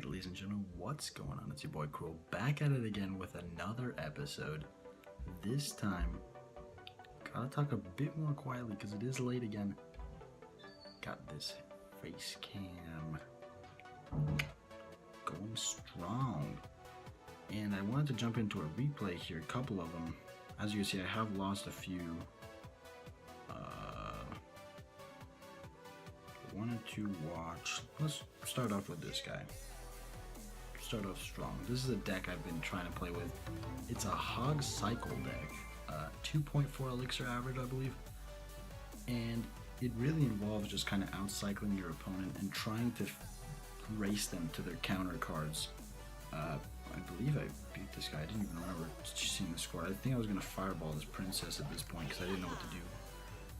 Alright, ladies and gentlemen, what's going on? It's your boy Krill, back at it again with another episode. This time, gotta talk a bit more quietly because it is late again. Got this face cam going strong. And I wanted to jump into a replay here, a couple of them. As you can see, I have lost a few. Wanted to watch. Let's start off with this guy. Start off strong. This is a deck I've been trying to play with. It's a Hog Cycle deck, 2.4 elixir average, I believe, and it really involves just kind of outcycling your opponent and trying to race them to their counter cards. I believe I beat this guy. I didn't even remember seeing the score. I think I was gonna fireball this princess at this point because I didn't know what to do.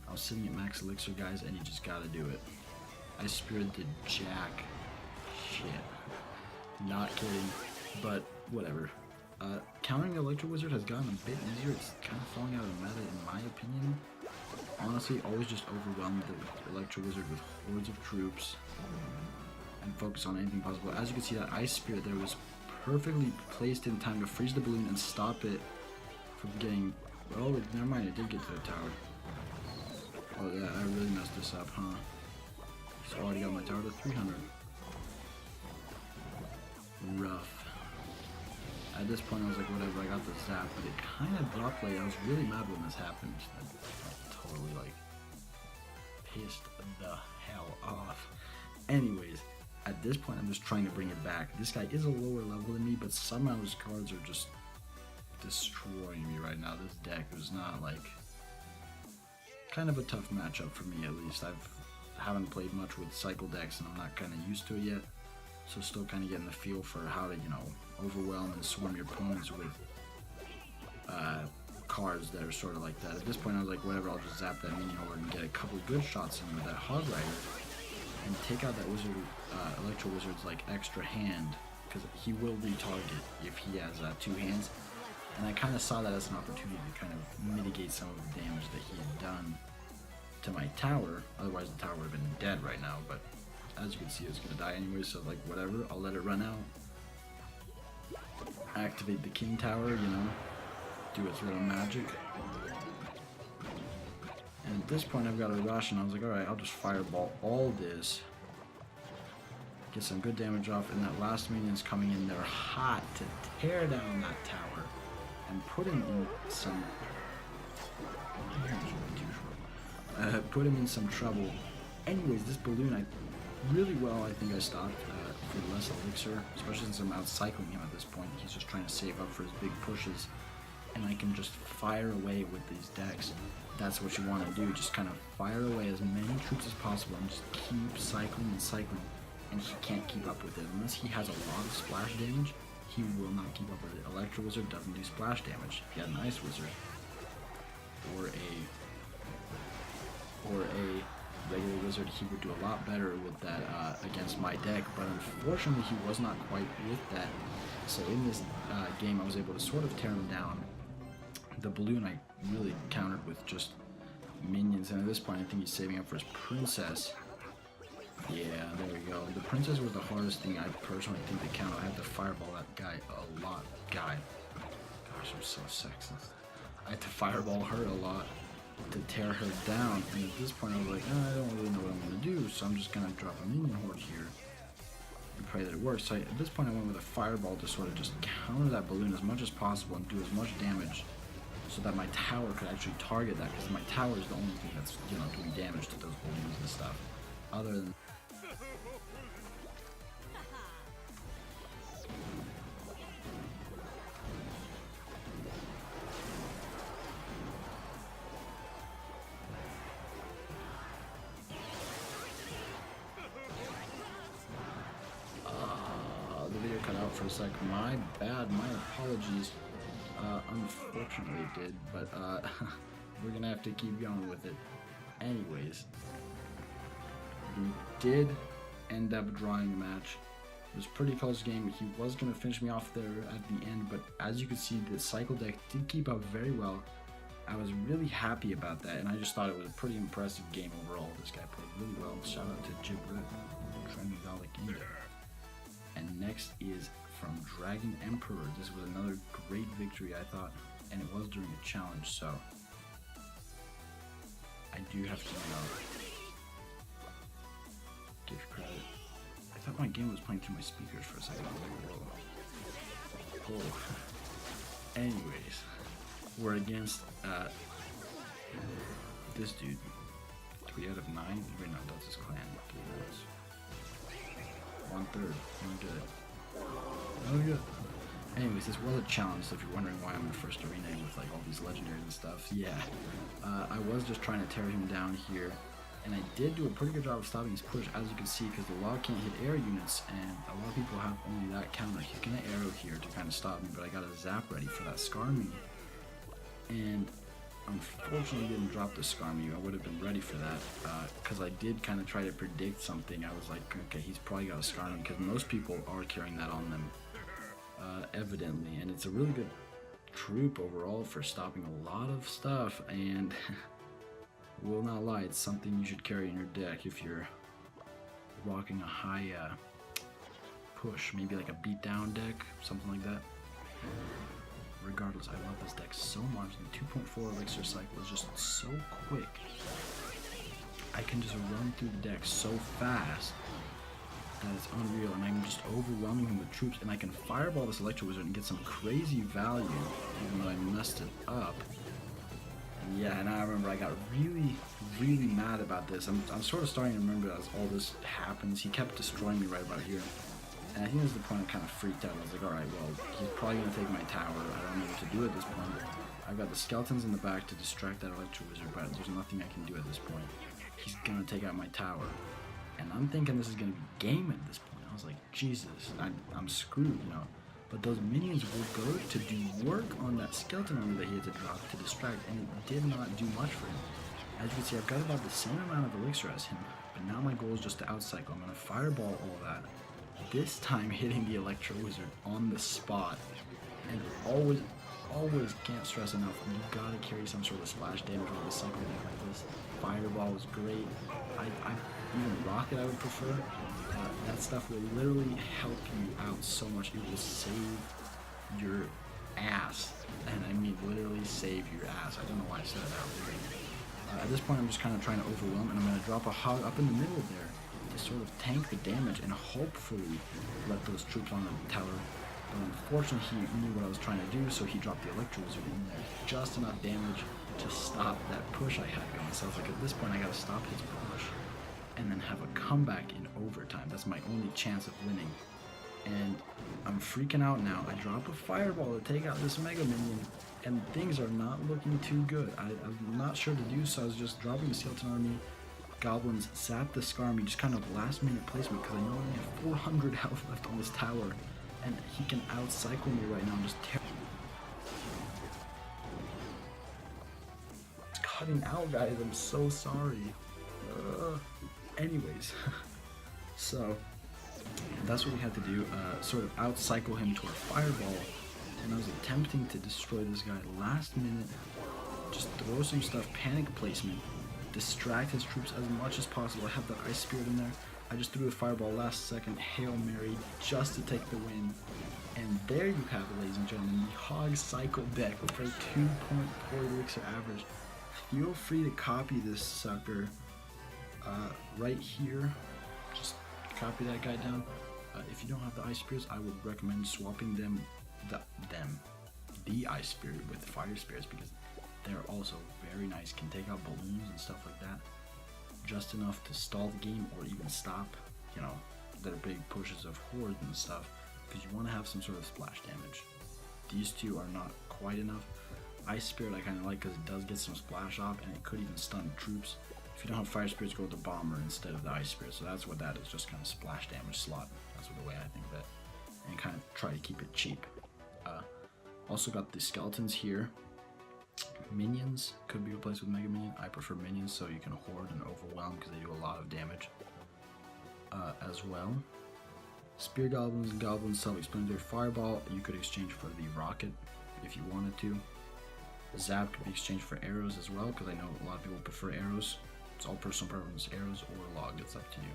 I was sitting at max elixir, guys, and you just gotta do it. I speared the jack. Shit. Not kidding, but whatever. Countering the Electro Wizard has gotten a bit easier. It's kind of falling out of meta in my opinion. Honestly, always just overwhelm the Electro Wizard with hordes of troops and focus on anything possible. As you can see, that Ice Spear there was perfectly placed in time to freeze the balloon and stop it from getting... Well, never mind, it did get to the tower. Oh yeah, I really messed this up, huh? So I already got my tower to 300. Rough. At this point I was like, whatever, I got the zap, but it kind of dropped late. I was really mad when this happened. I totally like pissed the hell off. Anyways, at this point I'm just trying to bring it back. This guy is a lower level than me, but somehow his cards are just destroying me right now. This deck is not like... kind of a tough matchup for me, at least. I haven't played much with cycle decks and I'm not kind of used to it yet, so still kind of getting the feel for how to, you know, overwhelm and swarm your opponents with cards that are sort of like that. At this point I was like, whatever, I'll just zap that minion horde and get a couple of good shots in with that Hog Rider and take out that wizard, Electro Wizard's like extra hand, because he will retarget if he has two hands, and I kind of saw that as an opportunity to kind of mitigate some of the damage that he had done to my tower. Otherwise the tower would have been dead right now, but as you can see, it's gonna die anyway, so like whatever, I'll let it run out. Activate the king tower, you know, do its little magic. And at this point I've got a rush, and I was like, alright, I'll just fireball all this. Get some good damage off, and that last minion's coming in there hot to tear down that tower and put him in some... put him in some trouble. Anyways, this balloon, I think I stopped for less elixir, especially since I'm outcycling him at this point. He's just trying to save up for his big pushes, and I can just fire away with these decks. That's what you want to do, just kind of fire away as many troops as possible and just keep cycling and cycling, and he can't keep up with it. Unless he has a lot of splash damage, he will not keep up with it. Electro Wizard doesn't do splash damage. If you had an Ice Wizard or a regular wizard, he would do a lot better with that against my deck, but unfortunately he was not quite with that. So in this game I was able to sort of tear him down. The balloon I really countered with just minions, and at this point I think he's saving up for his princess. Yeah, there we go. The princess was the hardest thing I personally think to counter. I had to fireball that guy a lot. Gosh, I'm so sexist. I had to fireball her a lot to tear her down, and at this point I was like, I don't really know what I'm going to do, so I'm just going to drop a minion horde here and pray that it works. So at this point I went with a fireball to sort of just counter that balloon as much as possible and do as much damage so that my tower could actually target that, because my tower is the only thing that's, you know, doing damage to those balloons and stuff. Other than the video cut out for a sec. My bad, my apologies. Unfortunately it did, but we're gonna have to keep going with it. Anyways, we did end up drawing the match. It was a pretty close game. He was gonna finish me off there at the end, but as you can see, the cycle deck did keep up very well. I was really happy about that, and I just thought it was a pretty impressive game overall. This guy played really well. Shout out to Jibrit, And next is from Dragon Emperor. This was another great victory, I thought, and it was during a challenge, so I do have to give credit. I thought my game was playing through my speakers for a second. I was like, whoa. Whoa. Anyways, we're against this dude. 3 out of 9. Wait, no, that's his clan. 3 votes. 1/3. I'm good. Oh, good. Anyways, this was a challenge, so if you're wondering why I'm in first arena with like all these legendaries and stuff, yeah. I was just trying to tear him down here, and I did do a pretty good job of stopping his push, as you can see, because the log can't hit air units, and a lot of people have only that counter. He's gonna arrow here to kind of stop me, but I got a zap ready for that Skarmy, and unfortunately didn't drop the Skarmy. I would have been ready for that, because I did kind of try to predict something. I was like, okay, he's probably got a Skarmy, because most people are carrying that on them, evidently, and it's a really good troop overall for stopping a lot of stuff, and will not lie, it's something you should carry in your deck if you're rocking a high push, maybe like a beatdown deck, something like that. Regardless, I love this deck so much. The 2.4 elixir cycle is just so quick. I can just run through the deck so fast that it's unreal, and I'm just overwhelming him with troops, and I can fireball this Electro Wizard and get some crazy value, even though I messed it up. And yeah, and I remember I got really, really mad about this. I'm sort of starting to remember as all this happens. He kept destroying me right about here. And I think that's the point I kind of freaked out. I was like, alright, well, he's probably going to take my tower. I don't know what to do at this point. I've got the skeletons in the back to distract that Electro Wizard, but there's nothing I can do at this point. He's going to take out my tower. And I'm thinking this is going to be game at this point. I was like, Jesus, I'm screwed, you know. But those minions will go to do work on that skeleton army that he had to drop to distract, and it did not do much for him. As you can see, I've got about the same amount of elixir as him, but now my goal is just to outcycle. I'm going to fireball all that. This time hitting the Electro Wizard on the spot, and always can't stress enough, you gotta carry some sort of splash damage with a cycle deck like this. Fireball was great. Even Rocket I would prefer. That stuff will literally help you out so much. It will save your ass, and I mean literally save your ass. I don't know why I said that. At this point I'm just kind of trying to overwhelm, and I'm going to drop a hog up in the middle there to sort of tank the damage and hopefully let those troops on the tower. But unfortunately he knew what I was trying to do, so he dropped the Electro Wizard in there. Just enough damage to stop that push I had going. So I was like, at this point I gotta stop his push and then have a comeback in overtime. That's my only chance of winning. And I'm freaking out now. I drop a fireball to take out this Mega Minion, and things are not looking too good. I'm not sure to do, so I was just dropping the Skeleton Army. Goblins zap the Skarmy, just kind of last minute placement, because I know I only have 400 health left on this tower, and he can outcycle me right now and just tear. It's cutting out, guys. I'm so sorry. Anyways, so that's what we had to do, sort of outcycle him to a fireball, and I was attempting to destroy this guy last minute, just throw some stuff, panic placement, distract his troops as much as possible. I have that Ice Spirit in there. I just threw a fireball last second, Hail Mary, just to take the win. And there you have it, ladies and gentlemen, the Hog Cycle deck for 2.4 elixir average. Feel free to copy this sucker right here. Just copy that guy down. If you don't have the Ice Spirits, I would recommend swapping the Ice Spirit with the Fire Spirits, because they're also very nice, can take out balloons and stuff like that, just enough to stall the game or even stop, you know, their big pushes of hordes and stuff, because you want to have some sort of splash damage. These two are not quite enough. Ice Spirit I kind of like because it does get some splash off, and it could even stun troops. If you don't have Fire Spirits, go with the Bomber instead of the Ice Spirit. So that's what that is, just kind of splash damage slot. That's the way I think of it, and kind of try to keep it cheap. Also got the skeletons here. Minions could be replaced with Mega Minion. I prefer minions so you can horde and overwhelm because they do a lot of damage as well. Spear Goblins and Goblins self-explanatory. Fireball you could exchange for the Rocket if you wanted to. Zap could be exchanged for arrows as well, because I know a lot of people prefer arrows. It's all personal preference, arrows or log, it's up to you.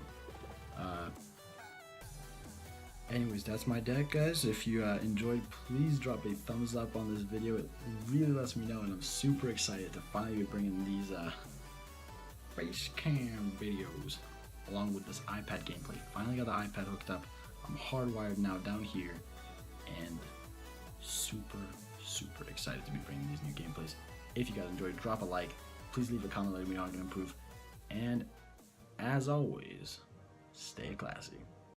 Anyways, that's my deck, guys. If you enjoyed, please drop a thumbs up on this video. It really lets me know, and I'm super excited to finally be bringing these FACECAM videos along with this iPad gameplay. Finally got the iPad hooked up. I'm hardwired now down here, and super excited to be bringing these new gameplays. If you guys enjoyed, drop a like. Please leave a comment letting me know how I can improve. And as always, stay classy.